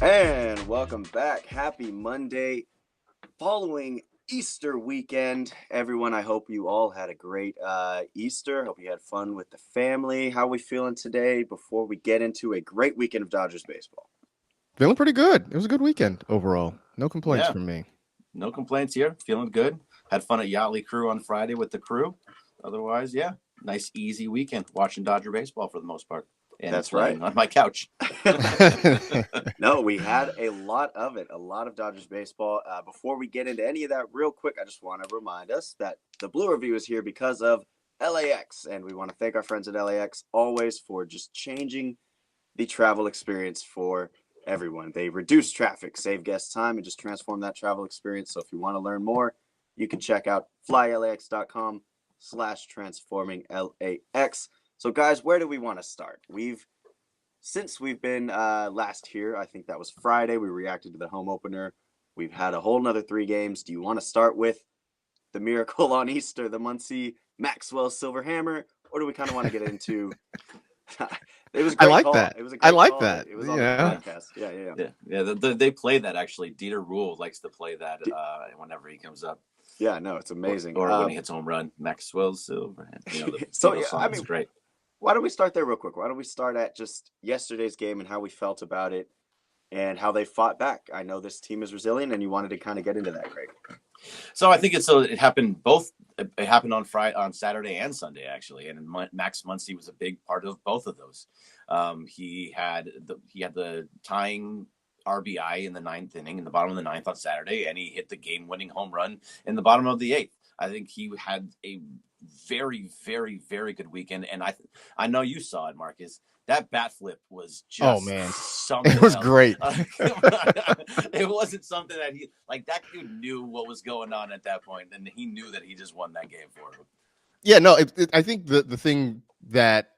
And welcome back. Happy Monday following Easter weekend. Everyone, I hope you all had a great Easter. Hope you had fun with the family. How are we feeling today before we get into a great weekend of Dodgers baseball? Feeling pretty good. It was a good weekend overall. No complaints Yeah, from me. no complaints here. Feeling good. Had fun at Yachtly Crew on Friday with the crew. Otherwise, yeah, nice easy weekend watching Dodger baseball for the most part and That's right. playing on my couch. No, we had a lot of it, a lot of Dodgers baseball. Before we get into any of that, real quick, I just want to remind us that the Blue Review is here because of LAX, and we want to thank our friends at LAX always for just changing the travel experience for everyone. They reduce traffic, save guest time, and just transform that travel experience. So if you want to learn more, you can check out flylax.com/transforminglax. So guys, where do we want to start? Since we've been last here, I think that was Friday, we reacted to the home opener. We've had a whole nother 3 games. Do you want to start with the miracle on Easter, the Muncie Maxwell Silver Hammer, or do we kind of want to get into it was a I great like call. that. It was a I great like call. that. It was on the Yeah. podcast. Yeah. They play that actually. Dieter Rule likes to play that whenever he comes up, Yeah, no, it's amazing. or when he hits home run. Maxwell Silver, the So Beatles yeah, song I is mean, great. why don't we start there real quick? Why don't we start at just yesterday's game and how we felt about it and how they fought back? I know this team is resilient, and you wanted to kind of get into that, Greg. So I think it happened both. It happened on Saturday and Sunday actually, and Max Muncy was a big part of both of those. He had the tying RBI in the ninth inning, in the bottom of the ninth on Saturday, and he hit the game-winning home run in the bottom of the eighth. I think he had a very, very, very good weekend, and I know you saw it, Marcus. That bat flip was Oh just man, it something was else. great. It wasn't something that that dude knew what was going on at that point, and he knew that he just won that game for him. Yeah, no, I think the thing that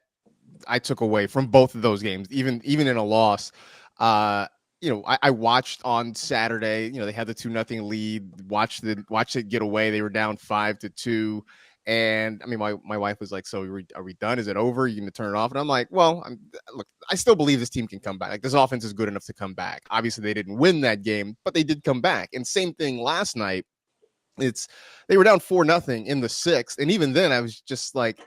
I took away from both of those games, even in a loss, I watched on Saturday. They had the 2-0 lead. Watched it get away. They were down 5-2. And I mean, my wife was like, "So are we done? Is it over? You going to turn it off?" And I'm like, "Well, look, I still believe this team can come back. Like this offense is good enough to come back. Obviously, they didn't win that game, but they did come back. And same thing last night. They were down 4-0 in the sixth, and even then, I was just like,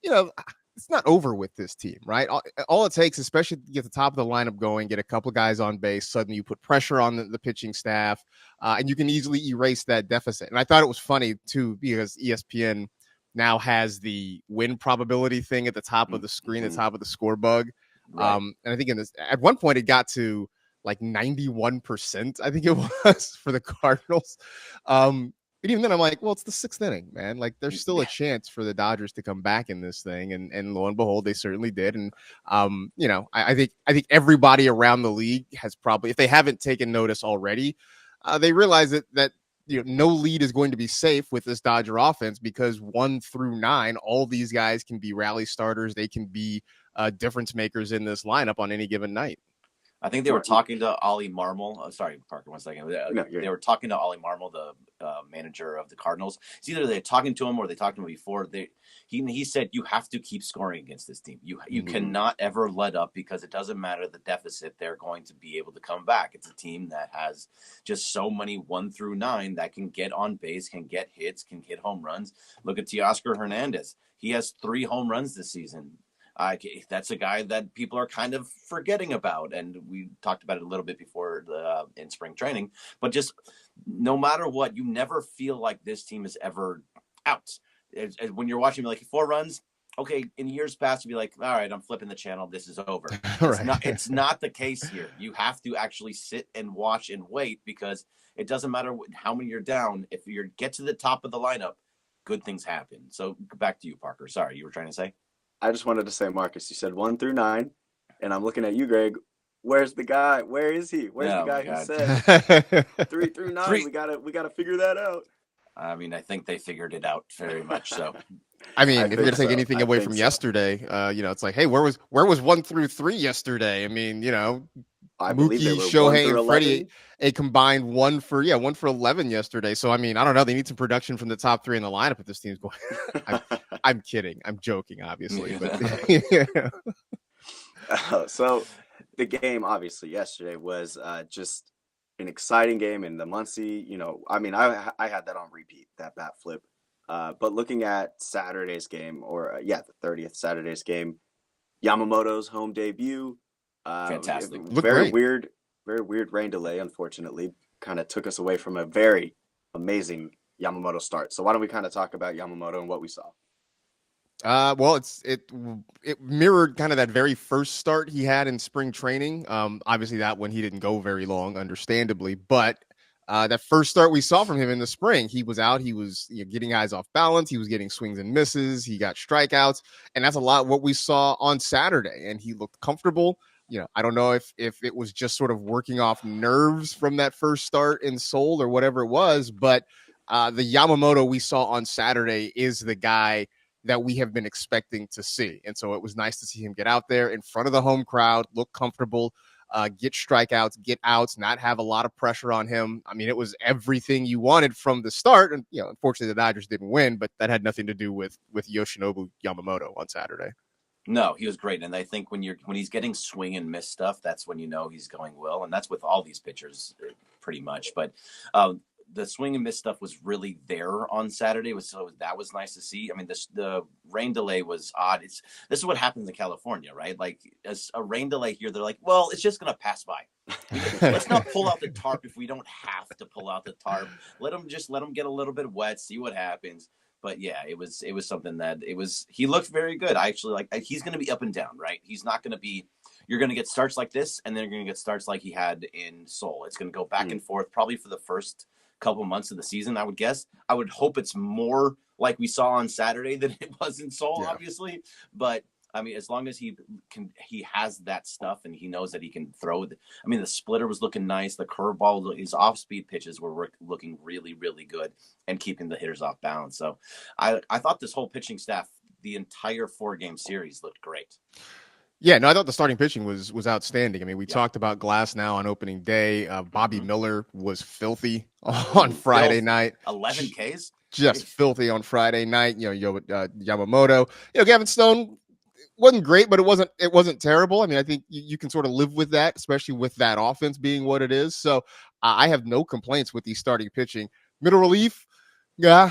it's not over with this team, right? All it takes, especially to get the top of the lineup going, get a couple guys on base, suddenly you put pressure on the pitching staff, and you can easily erase that deficit. And I thought it was funny, too, because ESPN now has the win probability thing at the top of the screen, the top of the score bug. Right. And I think at one point it got to like 91%, I think it was, for the Cardinals. But even then, I'm like, well, it's the sixth inning, man. Like, there's still a chance for the Dodgers to come back in this thing, and lo and behold, they certainly did. And I think everybody around the league has probably, if they haven't taken notice already, they realize that no lead is going to be safe with this Dodger offense, because 1 through 9, all these guys can be rally starters. They can be difference makers in this lineup on any given night. I think they were talking to Ollie Marmol. Sorry, Parker, 1 second. They were talking to Ollie Marmol, the manager of the Cardinals. It's either they're talking to him or they talked to him before. He said, you have to keep scoring against this team. You cannot ever let up, because it doesn't matter the deficit. They're going to be able to come back. It's a team that has just so many 1 through 9 that can get on base, can get hits, can hit home runs. Look at Teoscar Hernandez. He has 3 home runs this season. That's a guy that people are kind of forgetting about, and we talked about it a little bit before in spring training. But just no matter what, you never feel like this team is ever out. When you're watching, like 4 runs, okay. In years past, you'd be like, all right, I'm flipping the channel. This is over. Right. It's not the case here. You have to actually sit and watch and wait, because it doesn't matter how many you're down. If you get to the top of the lineup, good things happen. So back to you, Parker. Sorry, you were trying to say? I just wanted to say, Marcus, you said 1 through 9, and I'm looking at you, Greg. Where's the guy? Where is he? Where's the guy who said 3 through 9? We gotta figure that out. I mean, I think they figured it out very much so. I mean, if you're gonna take anything away from yesterday, it's like, hey, where was 1 through 3 yesterday? I mean, I Mookie, Shohei, and Freddie, a combined 1 for 11 yesterday. So I mean, I don't know. They need some production from the top 3 in the lineup if this team's going. I'm kidding. I'm joking, obviously. But, So the game, obviously, yesterday was just an exciting game. And the Muncie, I mean, I had that on repeat, that bat flip. But looking at Saturday's game, or the 30th Saturday's game, Yamamoto's home debut, Fantastic. Very weird rain delay, unfortunately, kind of took us away from a very amazing Yamamoto start. So why don't we kind of talk about Yamamoto and what we saw? Well, it mirrored kind of that very first start he had in spring training. Obviously that one he didn't go very long, understandably, but that first start we saw from him in the spring, he was out, he was getting guys off balance, he was getting swings and misses, he got strikeouts, and that's a lot what we saw on Saturday, and he looked comfortable. I don't know if it was just sort of working off nerves from that first start in Seoul or whatever it was, but the Yamamoto we saw on Saturday is the guy that we have been expecting to see. And so it was nice to see him get out there in front of the home crowd, look comfortable, get strikeouts, get outs, not have a lot of pressure on him. I mean, it was everything you wanted from the start. And, unfortunately the Dodgers didn't win, but that had nothing to do with Yoshinobu Yamamoto on Saturday. No, he was great. And I think when he's getting swing and miss stuff, that's when he's going well. And that's with all these pitchers pretty much. But the swing and miss stuff was really there on Saturday. So that was nice to see. I mean, the rain delay was odd. This is what happens in California, right? Like a rain delay here, they're like, well, it's just going to pass by. Let's not pull out the tarp if we don't have to pull out the tarp. Let them get a little bit wet, see what happens. But yeah, it was something that he looked very good. I actually he's going to be up and down, right? He's not going to be, you're going to get starts like this, and then you're going to get starts like he had in Seoul. It's going to go back and forth probably for the first couple months of the season, I would guess. I would hope it's more like we saw on Saturday than it was in Seoul, obviously. But I mean, as long as he has that stuff and he knows that he can throw. I mean, the splitter was looking nice. The curveball, his off-speed pitches were looking really, really good and keeping the hitters off balance. So I thought this whole pitching staff, the entire 4-game series, looked great. Yeah, no, I thought the starting pitching was outstanding. I mean, we talked about Glass now on opening day. Bobby Miller was filthy on Friday night. 11 Ks? Just filthy on Friday night. Yamamoto. Gavin Stone wasn't great, but it wasn't terrible. I mean, I think you can sort of live with that, especially with that offense being what it is. So I have no complaints with the starting pitching. Middle relief, Joe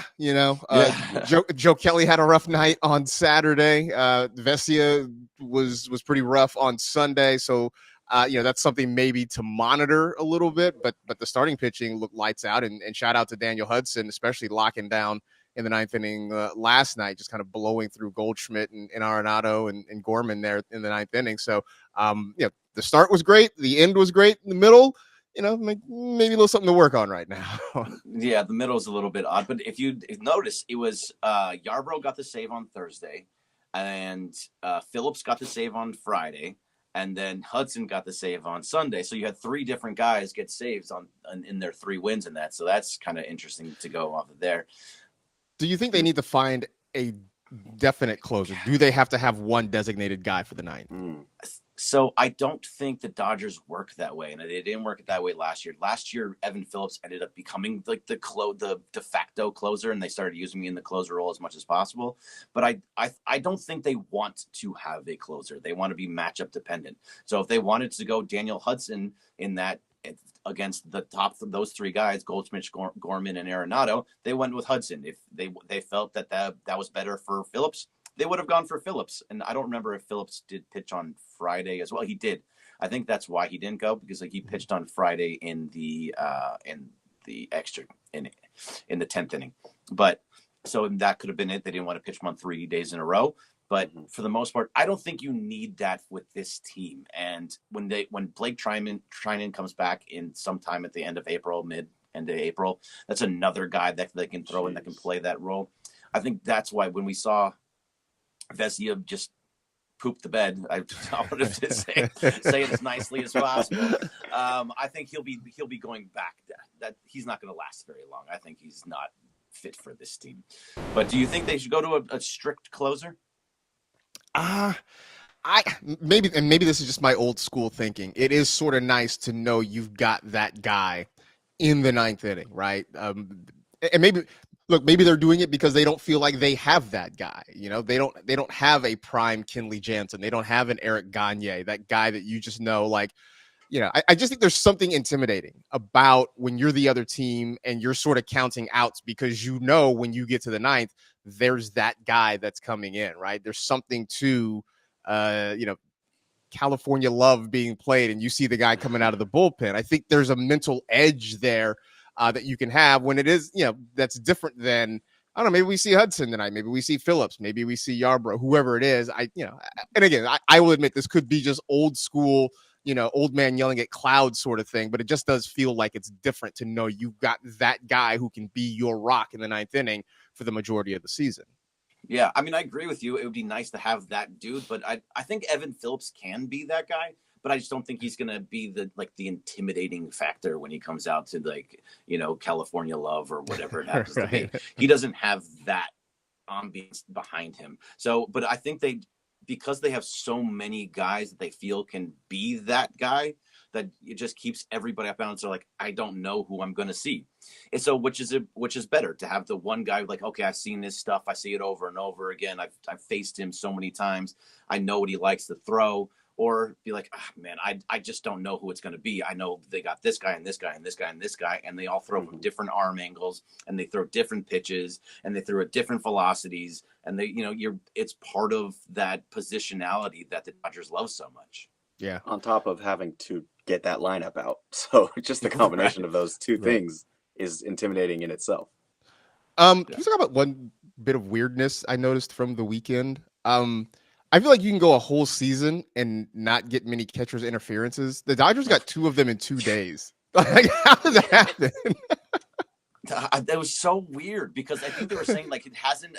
Kelly had a rough night on Saturday. Vesia was pretty rough on Sunday. So, that's something maybe to monitor a little bit, but the starting pitching looked lights out, and shout out to Daniel Hudson, especially locking down in the ninth inning last night, just kind of blowing through Goldschmidt and Arenado and Gorman there in the ninth inning. So, the start was great. The end was great. In the middle, maybe a little something to work on right now. Yeah, the middle is a little bit odd. But if you notice, it was Yarbrough got the save on Thursday, and Phillips got the save on Friday, and then Hudson got the save on Sunday. So you had 3 different guys get saves in their 3 wins in that. So that's kind of interesting to go off of there. Do you think they need to find a definite closer? Do they have to have one designated guy for the ninth? So I don't think the Dodgers work that way, and they didn't work it that way last year. Last year, Evan Phillips ended up becoming like the de facto closer, and they started using me in the closer role as much as possible. But I don't think they want to have a closer. They want to be matchup dependent. So if they wanted to go Daniel Hudson in that against the top of those 3 guys, Goldschmidt, Gorman, and Arenado, they went with Hudson. If they felt that was better for Phillips, they would have gone for Phillips. And I don't remember if Phillips did pitch on Friday as well. He did. I think that's why he didn't go, because he pitched on Friday in the extra in the 10th inning. But so that could have been it. They didn't want to pitch him on 3 days in a row. But for the most part, I don't think you need that with this team. And when Blake Treinen comes back in sometime at the end of April, end of April, that's another guy that they can throw in that can play that role. I think that's why when we saw Vesia just poop the bed, I wanted to say it as nicely as possible. I think he'll be going back. That he's not going to last very long. I think he's not fit for this team. But do you think they should go to a strict closer? Maybe this is just my old school thinking. It is sort of nice to know you've got that guy in the ninth inning, right? And maybe Look, maybe they're doing it because they don't feel like they have that guy. You know, they don't have a prime Kenley Jansen. They don't have an Eric Gagne, that guy that you just know, like, you know, I just think there's something intimidating about when you're the other team and you're sort of counting outs because you know when you get to the ninth, there's that guy that's coming in, right? There's something to, you know, California love being played and you see the guy coming out of the bullpen. I think there's a mental edge there that you can have when it is, you know, that's different than, I don't know, maybe we see Hudson tonight, maybe we see Phillips, maybe we see Yarbrough, whoever it is. And again, I will admit this could be just old school, you know, old man yelling at clouds sort of thing, but it just does feel like it's different to know you've got that guy who can be your rock in the ninth inning for the majority of the season. Yeah, I mean, I agree with you. It would be nice to have that dude, but I think Evan Phillips can be that guy, but I just don't think he's going to be the intimidating factor when he comes out to, like, you know, California love or whatever it happens to be. He doesn't have that ambience behind him. So, but I think because they have so many guys that they feel can be that guy, that it just keeps everybody up balance. They're like, I don't know who I'm going to see. And so, which is better to have the one guy like, okay, I've seen this stuff. I see it over and over again. I've faced him so many times. I know what he likes to throw, or be like, man, I just don't know who it's going to be. I know they got this guy and this guy and this guy and this guy, and they all throw from different arm angles, and they throw different pitches, and they throw at different velocities. And they, you know, it's part of that positionality that the Dodgers love so much. Yeah. On top of having to get that lineup out. So just the combination of those two things is intimidating in itself. Can you talk about one bit of weirdness I noticed from the weekend? I feel like you can go a whole season and not get many catcher's interferences. The Dodgers got 2 of them in 2 days. Like, how did that happen? That was so weird because I think they were saying, like, it hasn't,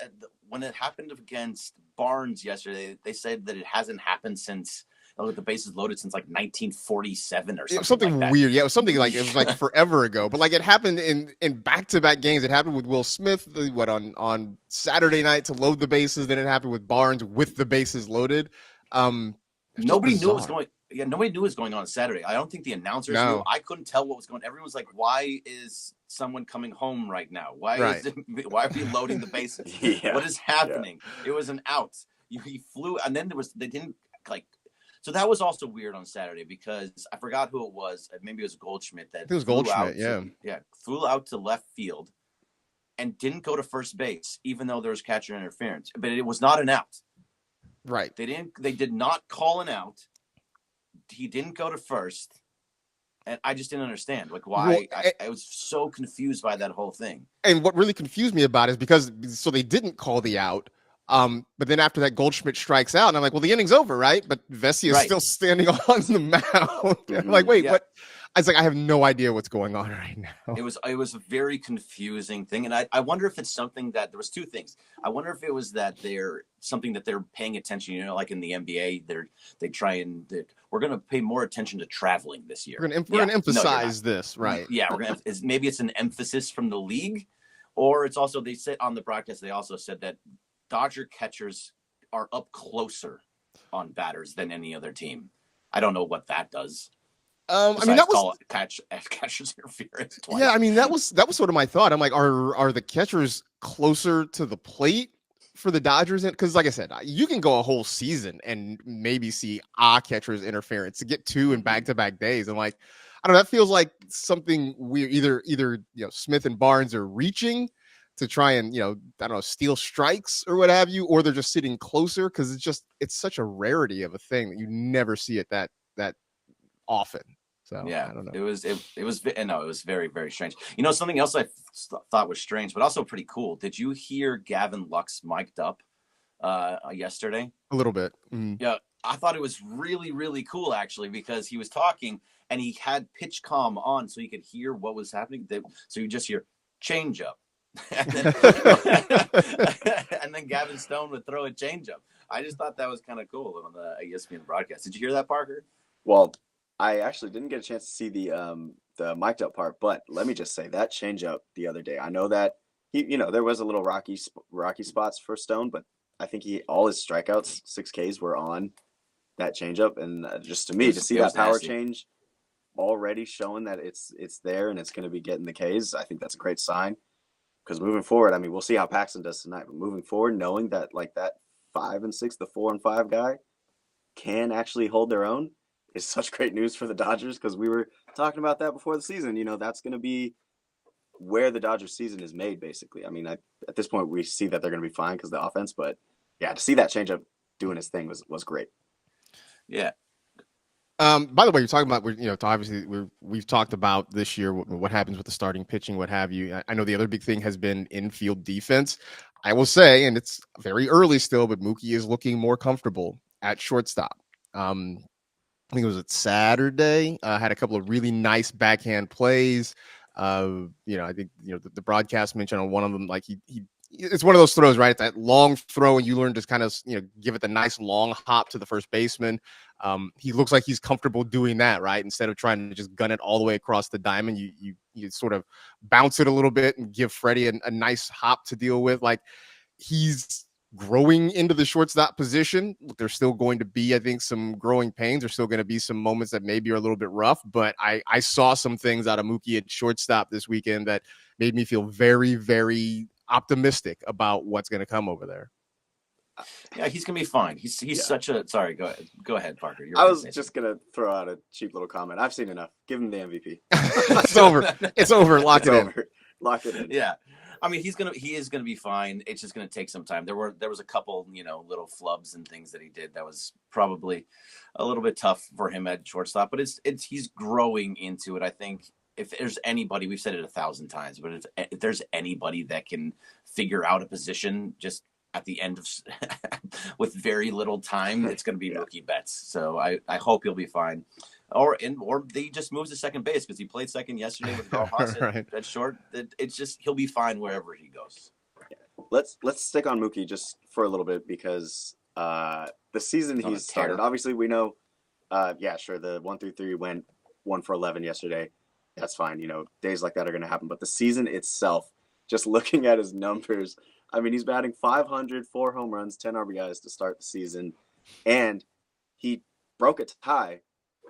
when it happened against Barnes yesterday, they said that it hasn't happened since, with the bases loaded, since like 1947 or something. It was something like that. weird. Yeah, it was something like, it was like forever ago. But like, it happened in back-to-back games. It happened with Will Smith, on Saturday night to load the bases. Then it happened with Barnes with the bases loaded. Nobody knew what was going. Yeah, nobody knew what was going on Saturday. I don't think the announcers knew. I couldn't tell what was going on. Everyone was like, why is someone coming home right now? Why are we loading the bases? What is happening? It was an out. He flew, and then they didn't like. So that was also weird on Saturday because I forgot who it was. Maybe it was Goldschmidt that flew out to left field and didn't go to first base, even though there was catcher interference. But it was not an out. Right. They did not call an out. He didn't go to first. And I just didn't understand, like, why. I was so confused by that whole thing. And what really confused me about it is so they didn't call the out. But then after that, Goldschmidt strikes out, and I'm like, well, the inning's over, right? But Vesey is still standing on the mound. I'm like, wait, what? I was like, I have no idea what's going on right now. It was a very confusing thing. And I wonder if it's something that there was 2 things. I wonder if it was that they're paying attention, you know, like in the NBA, we're going to pay more attention to traveling this year. We're going to emphasize this, right? Yeah. Maybe it's an emphasis from the league, or it's also, they said on the broadcast, they also said that Dodger catchers are up closer on batters than any other team. I don't know what that does. I mean, that was catcher's interference twice. Yeah, I mean, that was sort of my thought. I'm like, are the catchers closer to the plate for the Dodgers? Because, like I said, you can go a whole season and maybe see catcher's interference to get 2 in back-to-back days. And like, I don't know, that feels like something weird. Either you know, Smith and Barnes are reaching to try and, you know, I don't know, steal strikes or what have you, or they're just sitting closer because it's such a rarity of a thing that you never see it that often. So yeah, I don't know. It was very, very strange. You know, something else I thought was strange, but also pretty cool. Did you hear Gavin Lux mic'd up yesterday? A little bit. Yeah, I thought it was really, really cool actually, because he was talking and he had pitch comm on so you could hear what was happening. So you just hear change up. and then Gavin Stone would throw a changeup. I just thought that was kind of cool on the ESPN broadcast. Did you hear that, Parker? Well, I actually didn't get a chance to see the mic'd up part, but let me just say that changeup the other day. I know that there was a little rocky spots for Stone, but I think all his strikeouts, 6 Ks, were on that changeup, and just to me to see that power change already showing that it's there and it's going to be getting the Ks, I think that's a great sign. because moving forward, I mean, we'll see how Paxton does tonight. But moving forward, knowing that like that 5 and 6, the 4 and 5 guy can actually hold their own is such great news for the Dodgers, because we were talking about that before the season. That's going to be where the Dodgers season is made, basically. I mean, at this point, we see that they're going to be fine because of the offense, but yeah, to see that changeup doing his thing was great. Yeah. By the way, you're talking about, obviously we've talked about this year what happens with the starting pitching, what have you. I know the other big thing has been infield defense. I will say, and it's very early still, but Mookie is looking more comfortable at shortstop. I think it was at Saturday. Had a couple of really nice backhand plays. I think the broadcast mentioned on one of them, like he it's one of those throws, right? It's that long throw, and you learn to kind of give it the nice long hop to the first baseman. He looks like he's comfortable doing that, right? Instead of trying to just gun it all the way across the diamond, you sort of bounce it a little bit and give Freddie a nice hop to deal with. Like, he's growing into the shortstop position. There's still going to be, I think, some growing pains. There's still going to be some moments that maybe are a little bit rough, but I saw some things out of Mookie at shortstop this weekend that made me feel very, very optimistic about what's going to come over there. Yeah, he's gonna be fine. He's such a sorry. Go ahead, Parker. I was just gonna throw out a cheap little comment. I've seen enough. Give him the MVP. It's over. It's over. Lock it in. Lock it in. Yeah. I mean, he is gonna be fine. It's just gonna take some time. There was a couple, little flubs and things that he did that was probably a little bit tough for him at shortstop. But he's growing into it. I think if there's anybody, we've said it 1,000 times, but if there's anybody that can figure out a position just at the end of with very little time, it's going to be Mookie Betts. So I hope he'll be fine. Or he just moves to second base because he played second yesterday with Carl Haas right. at short. It's just he'll be fine wherever he goes. Let's stick on Mookie just for a little bit, because the season he's started. Obviously, we know. The 1-3 went 1 for 11 yesterday. That's fine. Days like that are going to happen. But the season itself, just looking at his numbers, I mean, he's batting .500, 4 home runs, 10 RBIs to start the season. And he broke a tie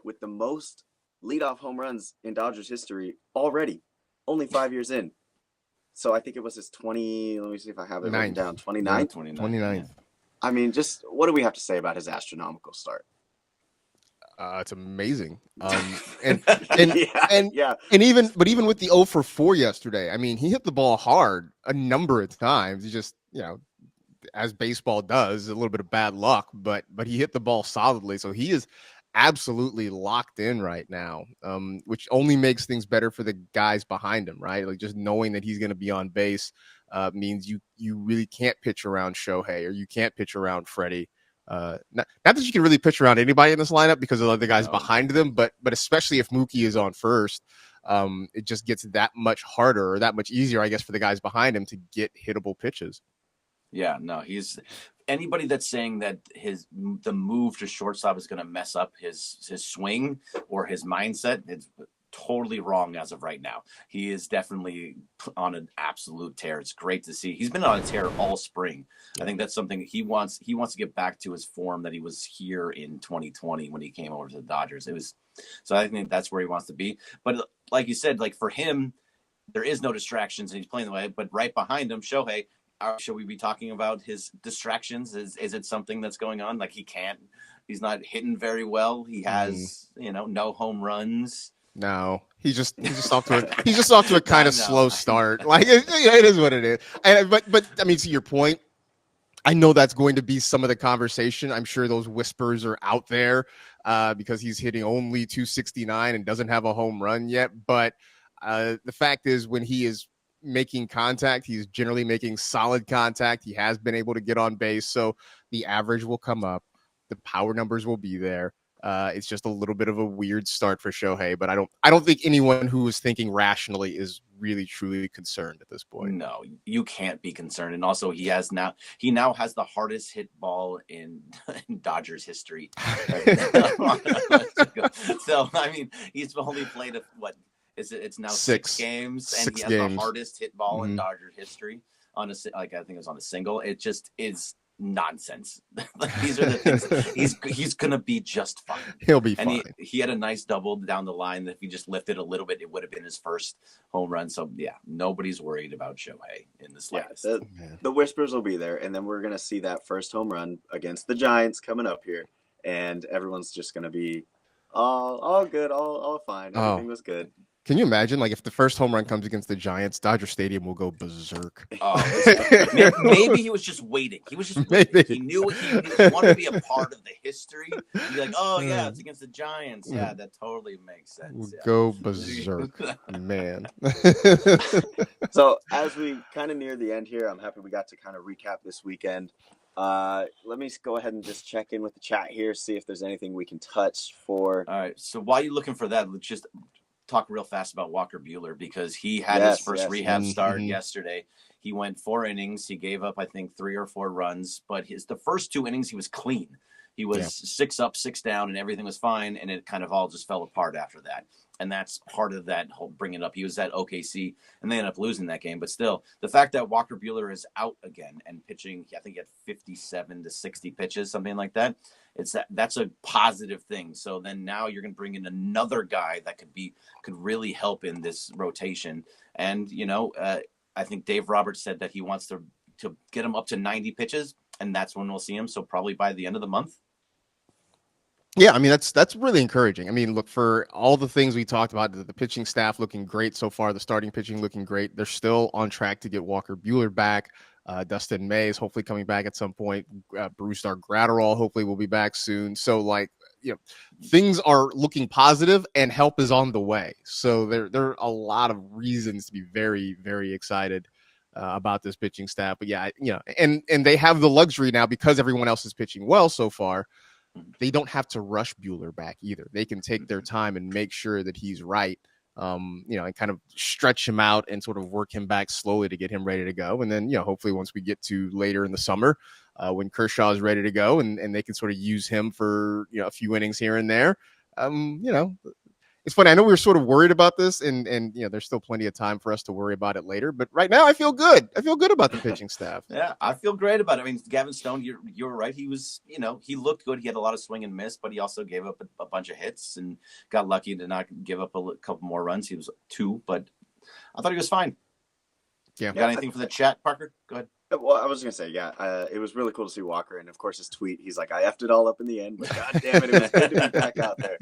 with the most leadoff home runs in Dodgers history already, only 5 years in. So I think it was his 20, let me see if I have it written down, 29th? 29th. I mean, just what do we have to say about his astronomical start? It's amazing. Even with the 0 for 4 yesterday, I mean, he hit the ball hard a number of times. He just, as baseball does, a little bit of bad luck, but he hit the ball solidly. So he is absolutely locked in right now, which only makes things better for the guys behind him, right? Like, just knowing that he's going to be on base means you really can't pitch around Shohei, or you can't pitch around Freddie. Not that you can really pitch around anybody in this lineup because of the other guys behind them, but especially if Mookie is on first, it just gets that much harder, or that much easier, I guess, for the guys behind him to get hittable pitches. Yeah, no, he's anybody that's saying that the move to shortstop is going to mess up his swing or his mindset, it's totally wrong as of right now. He is definitely on an absolute tear. It's great to see. He's been on a tear all spring. I think that's something he wants to get back to his form that he was here in 2020 when he came over to the Dodgers. So I think that's where he wants to be. But like you said, like for him, there is no distractions and he's playing the way, but right behind him, Shohei, should we be talking about his distractions? Is it something that's going on? Like he's not hitting very well. He has, no home runs. No, he's just off to a kind of slow start. Like it is what it is. But I mean, to your point, I know that's going to be some of the conversation. I'm sure those whispers are out there because he's hitting only .269 and doesn't have a home run yet. But the fact is, when he is making contact, he's generally making solid contact. He has been able to get on base, so the average will come up. The power numbers will be there. It's just a little bit of a weird start for Shohei, but I don't think anyone who is thinking rationally is really truly concerned at this point. No, you can't be concerned. And also he now has the hardest hit ball in Dodgers history. So I mean, he's only played it's now 6 games, and he has the hardest hit ball in Dodger history I think it was on a single. It just is nonsense. Like, these are the things. He's gonna be just fine. He'll be fine. He had a nice double down the line. If he just lifted a little bit, it would have been his first home run. So yeah, nobody's worried about Shohei in the slightest. The whispers will be there, and then we're gonna see that first home run against the Giants coming up here, and everyone's just gonna be all good, all fine. Everything was good. Can you imagine, like, if the first home run comes against the Giants, Dodger Stadium will go berserk. Maybe he was just waiting. He was just waiting. He knew he wanted to be a part of the history. He'd be like, oh, yeah, it's against the Giants. Yeah, that totally makes sense. We'll go berserk, man. So as we kind of near the end here, I'm happy we got to kind of recap this weekend. Let me go ahead and just check in with the chat here, see if there's anything we can touch for. All right, so while you're looking for that, let's just talk real fast about Walker Buehler, because he had his first rehab start yesterday. He went 4 innings. He gave up, I think, 3 or 4 runs, but the first 2 innings, he was clean. He was 6 up, 6 down, and everything was fine, and it kind of all just fell apart after that. And that's part of that whole bringing up. He was at OKC, and they ended up losing that game. But still, the fact that Walker Buehler is out again and pitching, I think he had 57 to 60 pitches, something like that. That's a positive thing. So then now you're going to bring in another guy that could really help in this rotation. And, I think Dave Roberts said that he wants to get him up to 90 pitches, and that's when we'll see him. So probably by the end of the month. Yeah, I mean, that's really encouraging. I mean, look, for all the things we talked about, the pitching staff looking great so far, the starting pitching looking great. They're still on track to get Walker Buehler back. Dustin May is hopefully coming back at some point. Brusdar Graterol hopefully will be back soon. So, things are looking positive and help is on the way. So there are a lot of reasons to be very, very excited about this pitching staff. But yeah, and they have the luxury now, because everyone else is pitching well so far. They don't have to rush Buehler back either. They can take their time and make sure that he's right, and kind of stretch him out and sort of work him back slowly to get him ready to go. And then, hopefully once we get to later in the summer, when Kershaw is ready to go and they can sort of use him for, a few innings here and there, it's funny. I know we were sort of worried about this, and there's still plenty of time for us to worry about it later. But right now, I feel good. I feel good about the pitching staff. Yeah, I feel great about it. I mean, Gavin Stone, you're right. He was, he looked good. He had a lot of swing and miss, but he also gave up a bunch of hits and got lucky to not give up a couple more runs. He was 2, but I thought he was fine. Yeah. Got anything for the chat, Parker? Go ahead. Well, I was going to say, it was really cool to see Walker. And, of course, his tweet, he's like, I effed it all up in the end. But God damn it, it was good to be back out there.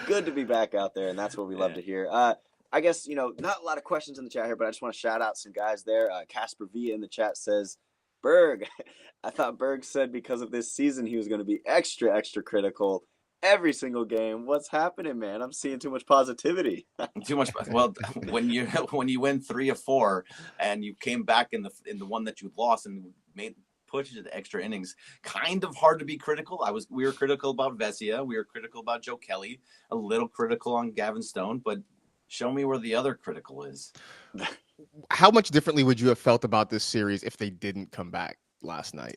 Good to be back out there, and that's what we love to hear. I guess, not a lot of questions in the chat here, but I just want to shout out some guys there. Casper V in the chat says, Berg, I thought Berg said because of this season he was going to be extra, extra critical every single game. What's happening, man? I'm seeing too much positivity. Too much. Well, when you win 3 of 4 and you came back in the one that you lost and pushed to the extra innings, kind of hard to be critical. We were critical about Vesia. We were critical about Joe Kelly. A little critical on Gavin Stone, but show me where the other critical is. How much differently would you have felt about this series if they didn't come back last night?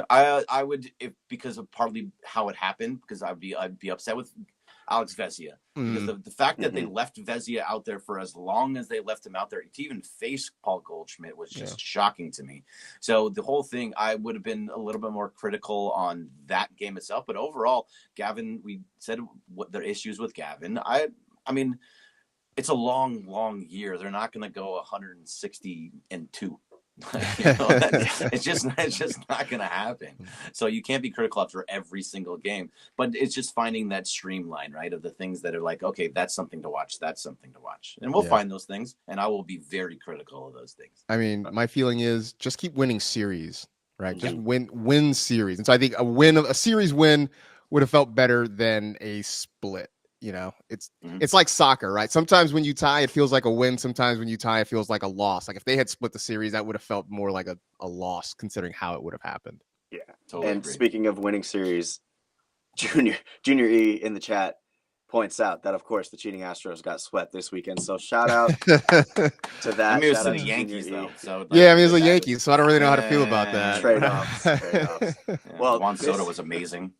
I would, because of partly how it happened, because I'd be upset with Alex Vesia, because the fact that they left Vesia out there for as long as they left him out there to even face Paul Goldschmidt was just shocking to me. So the whole thing, I would have been a little bit more critical on that game itself. But overall, Gavin, we said what their issues with Gavin. I mean, it's a long year. They're not going to go 160-2. It's just not going to happen. So you can't be critical after every single game, but it's just finding that streamline, right, of the things that are like, okay, that's something to watch, and we'll find those things, and I will be very critical of those things. I mean, my feeling is just keep winning series, right? Just win series. And so I think a series win would have felt better than a split. It's like soccer, right? Sometimes when you tie, it feels like a win. Sometimes when you tie, it feels like a loss. Like if they had split the series, that would have felt more like a loss, considering how it would have happened. Yeah, totally. And speaking of winning series, Junior E in the chat points out that, of course, the cheating Astros got swept this weekend. So shout out to that. I mean, it was the Yankees, though. So it was the Yankees, so I don't really know how to feel about that. Trade-offs. Yeah, well, Juan Soto was amazing.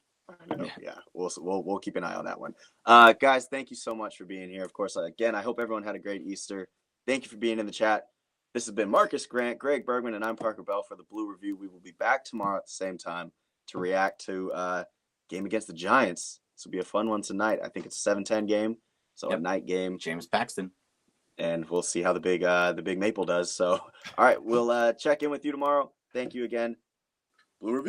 Yeah, we'll keep an eye on that one. Guys, thank you so much for being here. Of course, again, I hope everyone had a great Easter. Thank you for being in the chat. This has been Marcus Grant, Greg Bergman, and I'm Parker Bell for the Blue Review. We will be back tomorrow at the same time to react to game against the Giants. This will be a fun one tonight. I think it's a 7-10 game, so a night game. James Paxton. And we'll see how the big Maple does. So, all right, we'll check in with you tomorrow. Thank you again. Blue Review.